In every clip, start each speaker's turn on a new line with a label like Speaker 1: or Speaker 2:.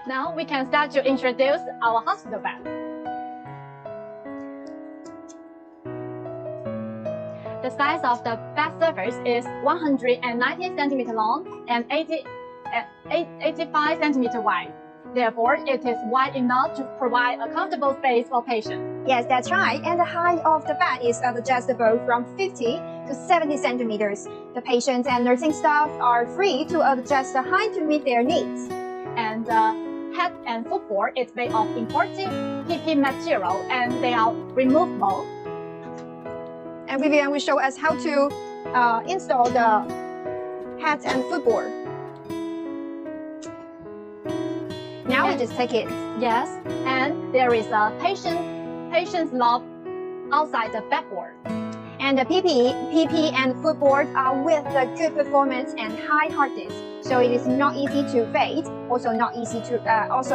Speaker 1: Now we can start to introduce our hospital bed. The size of the bed surface is 190 cm long and 85 cm wide. Therefore, it is wide enough to provide a comfortable space for patients.
Speaker 2: Yes, that's right. And the height of the bed is adjustable from 50 to 70 centimeters. The patients and nursing staff are free to adjust the height to meet their needs.
Speaker 1: And the head and footboard is made of imported PP material and they are removable.
Speaker 2: And Vivian will show us how to install the head and footboard. Now we just take it.
Speaker 1: Yes, and there is a patient's lock outside the backboard.
Speaker 2: And the PP and footboard are with the good performance and high hardness, so it is not easy to fade, also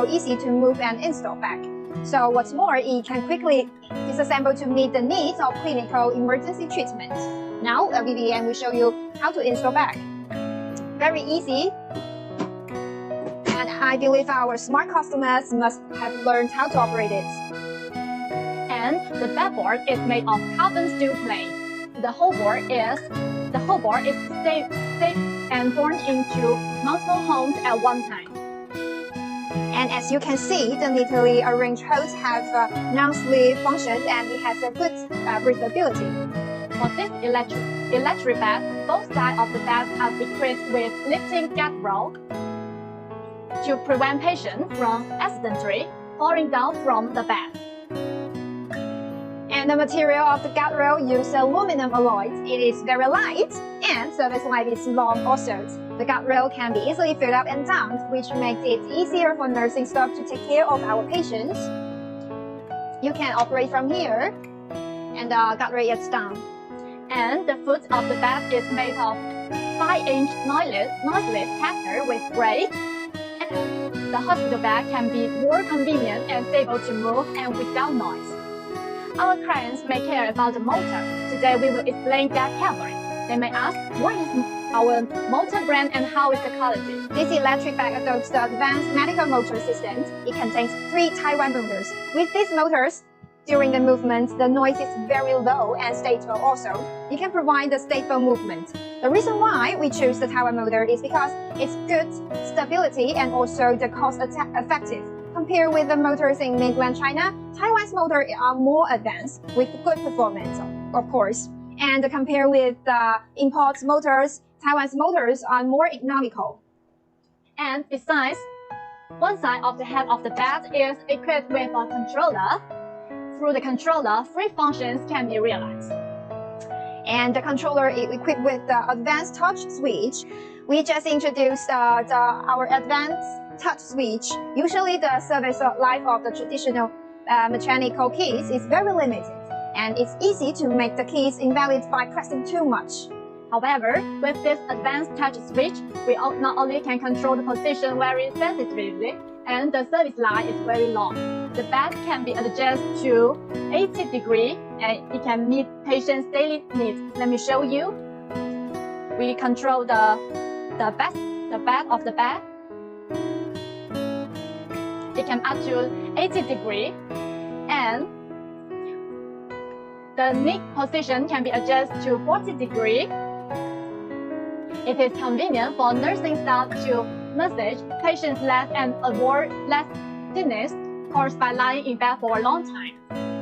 Speaker 2: easy to move and install back. So what's more, it can quickly disassemble to meet the needs of clinical emergency treatment. Now Vivian will show you how to install back. Very easy. And I believe our smart customers must have learned how to operate it.
Speaker 1: And the backboard is made of carbon steel plate. The whole board is safe and formed into multiple homes at one time.
Speaker 2: And as you can see, the neatly arranged hose have non-slip function and it has a good breathability.
Speaker 1: For this electric bed, both sides of the bed are equipped with lifting guardrail to prevent patients from accidentally falling down from the bed.
Speaker 2: And the material of the guardrail uses aluminum alloy. It is very light and service life is long also. The guardrail can be easily filled up and down, which makes it easier for nursing staff to take care of our patients. You can operate from here and the guardrail is down.
Speaker 1: And the foot of the bed is made of 5-inch noiseless caster with brakes. And the hospital bed can be more convenient and stable to move and without noise. Our clients may care about the motor. Today we will explain that carefully. They may ask, what is our motor brand and how is the quality?
Speaker 2: This electric bed adopts the advanced medical motor system. It contains 3 Taiwan motors. With these motors, during the movement, the noise is very low and stable also. It can provide the stable movement. The reason why we choose the Taiwan motor is because it's good stability and also the cost effective. Compared with the motors in mainland China, Taiwan's motors are more advanced with good performance, of course. And compared with the import motors, Taiwan's motors are more economical.
Speaker 1: And besides, one side of the head of the bed is equipped with a controller. Through the controller, 3 functions can be realized.
Speaker 2: And the controller is equipped with the advanced touch switch. We just introduced our advanced touch switch. Usually the service life of the traditional mechanical keys is very limited, and it's easy to make the keys invalid by pressing too much.
Speaker 1: However, with this advanced touch switch, we not only can control the position very sensitively, and the service line is very long. The bed can be adjusted to 80 degrees and it can meet patients' daily needs. Let me show you. We control the bed of the bed. It can up to 80 degrees and the neck position can be adjusted to 40 degrees. It is convenient for nursing staff to massage patients' legs and avoid leg stiffness caused by lying in bed for a long time.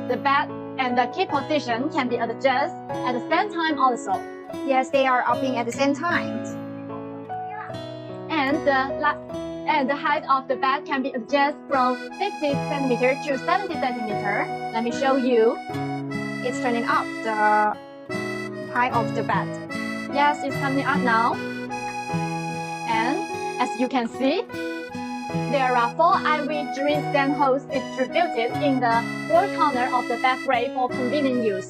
Speaker 1: The bed and the key position can be adjusted at the same time also.
Speaker 2: Yes, they are upping at the same time.
Speaker 1: And the height of the bed can be adjusted from 50 cm to 70 cm. Let me show you.
Speaker 2: It's turning up the height of the bed.
Speaker 1: Yes, it's coming up now. And as you can see, there are 4 IV drip stand holes distributed in the 4 corners of the bed frame for convenient use.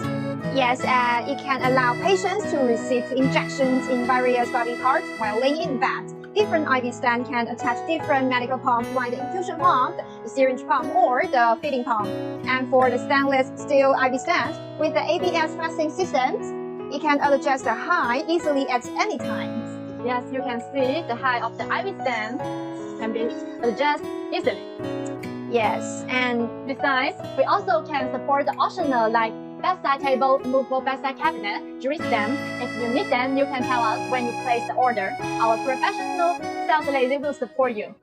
Speaker 2: Yes, it can allow patients to receive injections in various body parts while laying in bed. Different IV stand can attach different medical pumps like the infusion pump, the syringe pump, or the feeding pump. And for the stainless steel IV stand, with the ABS fastening systems, it can adjust the height easily at any time.
Speaker 1: Yes, you can see the height of the IV stand. can be adjusted easily.
Speaker 2: Yes, and
Speaker 1: Besides, we also can support the optional like bedside table, movable bedside cabinet, drinks them. If you need them, you can tell us when you place the order. Our professional sales lady will support you.